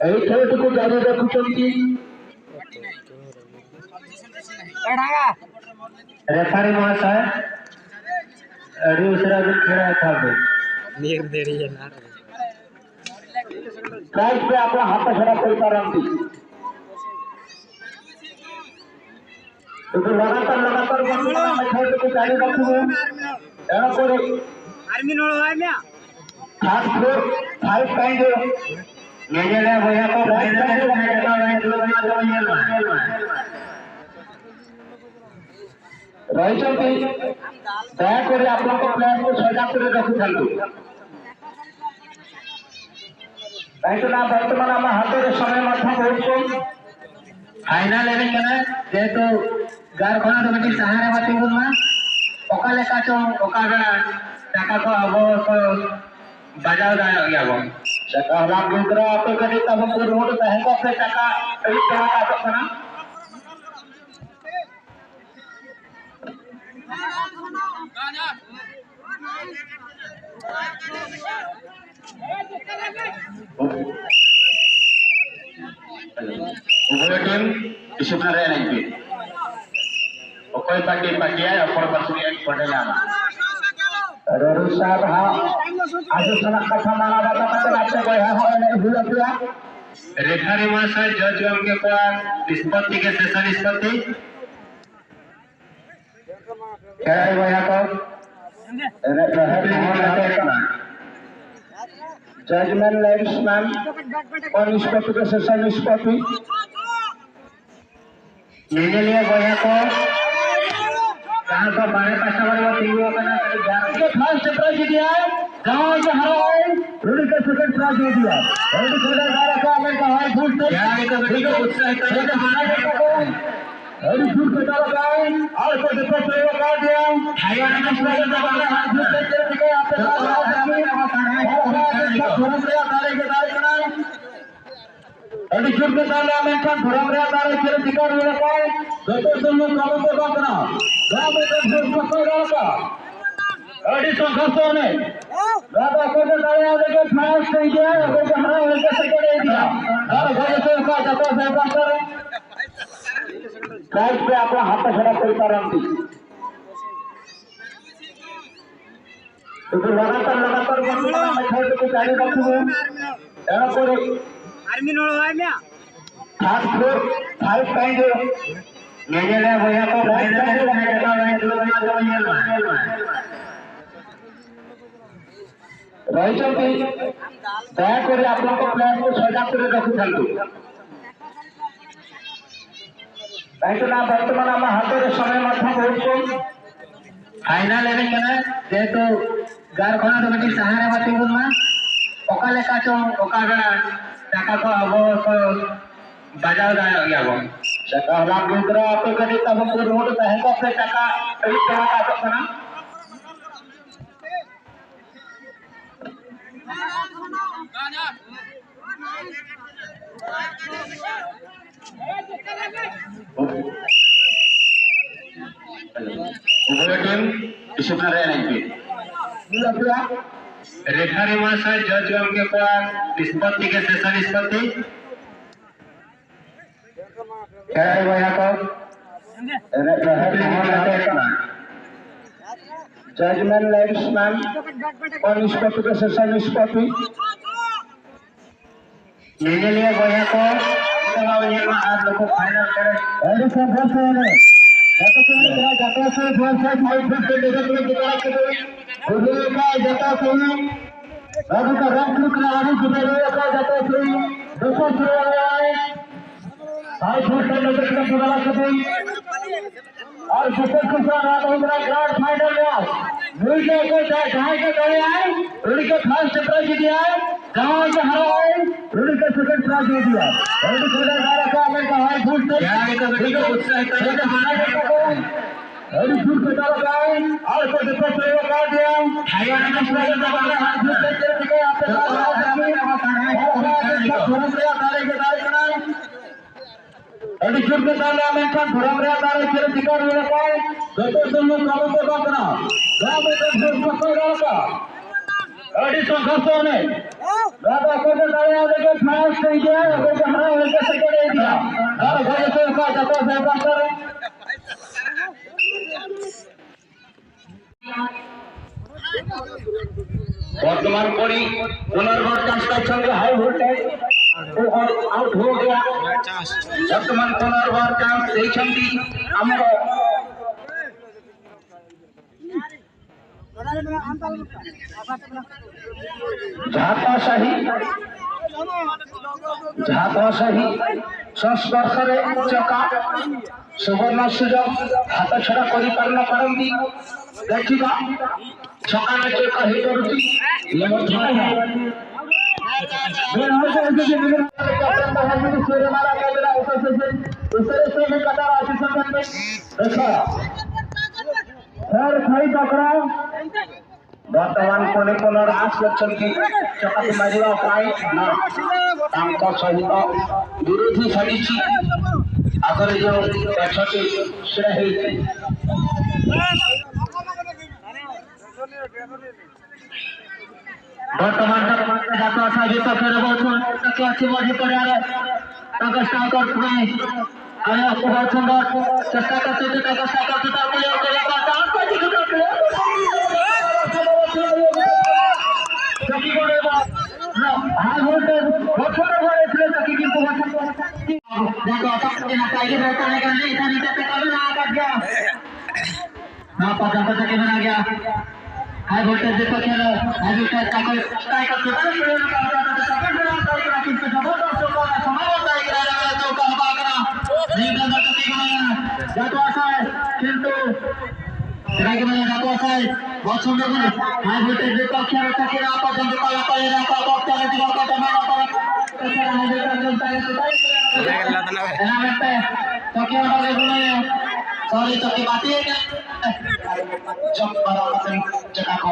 এই খেলটিকে জারি রাখুଛନ୍ତି रेफरी महाशय दूसरा भी खेला था प्राइज पे आपला हात छडा करता रामती तो लगातार खेलটিকে জারি রাখবো এরা করে आर्मी नोळ है म्या खास फ्लोर 5.0 मेजेला भैया को ରହିଛନ୍ତି ଦୟାକରି ଆପଣଙ୍କ ପ୍ଲେୟାରକୁ ସଜାତରେ ରଖିଥାନ୍ତୁ କାହିଁକିନା ବର୍ତ୍ତମାନ ଆମ ହାତରେ ସମୟ ମଧ୍ୟ ବହୁତ କମ୍ ଫାଇନାଲ ଏବେ କେନା ଯେହେତୁ ଗାରଖଣା ଦୁଇଟି ସାହାରା ବାତି ଗୁମା ପକା ଲେଖା ଚ ପକା ଗଣା টাকা को अब बाजार যাব টাকা লাভ করে আপনি যদি তবে রোড হেঁকে সে টাকা এই টাকা আসছে না उभय team disiplinary nanti okoy pagi ya opor pasukan perdana Rorusar ha aja sanak kata mana kata baca boya ho ini hula pula referee महाशय जज के पास निष्पत्ति के शेष निष्पत्ति खेलाड़ी भैया को जजमेंट लाइन्समैन और निष्पत्ति के शेष निष्पत्ति लेने लिए भैया को कहाँ का बारे पासा बारे वो टीवी अपना के फर्स्ट प्राइज दिया गांव से हराए रूडी का सेकंड प्राइज दिया रूडी खेला गारा का अमेरिका हाई फुट से यार ये तो देखो उत्साह है हमारा देखो रूडी फुट के डाल गाए और को देखो प्रयोग कर दिया हाईवा का स्ट्राइक का बारे हाथ फुट से देखो आप रूडी फुट के डाल अमेरिका धुरमरिया दारे खेल दिखा रहे हैं गतो सुनो कम को बातना गांव में तो फुट का अड़ी तो खसोने दादा को तो डाले देखो फास्ट नहीं गया वो हमारा हल्का से कर दिया और घर से का जतो से कर प्राइज पे आपला हात छडा करता रामती तो लगातार खेलটিকে জারি রাখবো এরা করে आर्मी नोळ है म्या खास फ्लोर 5.0 मेजेला भैया को ରହିଛନ୍ତି ଦୟାକରି ଆପଣଙ୍କ ପ୍ଲେୟାରକୁ ସଜାତରେ ରଖିଥାନ୍ତୁ କାହିଁକିନା ବର୍ତ୍ତମାନ ଆମ ହାତରେ ସମୟ ମଧ୍ୟ ବହୁତ କମ୍ ଫାଇନାଲ ଏବେ କେନା ଯେହେତୁ ଗାରଖଣା ଦୁଇଟି ସାହାରା ବାତି ଗୁମା ପକା ଲେଖା ଚ ପକା ଗଣା টাকা को अब बाजार যাব টাকা লাভ করে আপনি যদি তবে রোড হেঁকে সে টাকা এই টাকা আসছে না उभय टीम disiplinary nanti रेफरी महाशय जज के पास निष्पत्ति के शेष निष्पत्ति खेलाड़ी भैया को जजमेंट लाइन्समैन और निष्पत्ति के शेष निष्पत्ति लेने लिए भैया को आज लोग फाइनल करे जता से रघु का रंग लुकना आदि जुड़े का जता से दोस्तों शुरू हो रहा है भाई फुट का नजर का बुला कर और सुपर सुपर रात होगा ग्रैंड फाइनल में वीडियो को ढाई के गए आए रूडी के फर्स्ट प्राइज दिया गांव से हराए रूडी का सेकंड प्राइज दिया रूडी खेला गारा का अमेरिका हाई फुट से यार ये तो देखो उत्साह है हमारा देखो रूडी फुट के डाल गाए और को देखो प्रयोग कर दिया हाईवा का स्ट्राइक का बारे हाथ फुट से देखो आप धुरमरिया दारे के दारे गना रूडी फुट के डाल अमेरिका धुरमरिया दारे खेल दिखा रहे हैं गतो सुनो कम को बातना गांव में तो फुट का अड़ी तो खसोने दादा को तो दया देके फास्ट नहीं दिया को तो हरा होकर सेकंड दे दिया और घर से का जतो से कर वर्तमान कोड़ी पुनर्भर कांस्टा संगे हाई वोल्टेज वो आउट हो गया वर्तमान पुनर्भर कांस देखंती हमर झापाशाही संस्पर्शरे चका सुवर्ण सुजोग हाथ छड़ा करि पारना परंती देखिबा छका में चका हे करूची ये मत वर्तमान कोने कोनर 8 लक्षण की चकाती मारिवा उपाय ना तांको सहित विरोधी साजिची आगरे जो पछटी सेरा हेई वर्तमान जातो साजे तो फेर बहुत तक अच्छी मजे करे आले ताका स्ट्राइकर प्ले आया को बहुत सुंदर चेष्टा करते थे ताका स्ट्राइकर तो प्ले करे का ताको दिखो प्ले सकी करे बा हाई वोल्टेज छोटे बड़े प्ले सकी की को देखो अटक के ना टाइगर रहता है कि नहीं इधर इधर पे कभी ना आ गया ना पता के बना गया हाई वोल्टेज देखो खेल हाई वोल्टेज का कोई स्ट्राइकर तो नहीं मिलेगा सेकंड में स्ट्राइकर किंतु जबरदस्त को समारोह होता है कि तो का बागरा नहीं बंदा तो नहीं बना जातो आशा है किंतु राइट में जातो आशा है बहुत सुंदर है हाई वोल्टेज देखो खेल का कि आप जब काला पाएगा का बॉक्स चले दिखा का टमाटर पर कैसा हाई वोल्टेज चलता है तो तो क्या वाले बोले सॉरी तो की बात है क्या जब बड़ा जगह को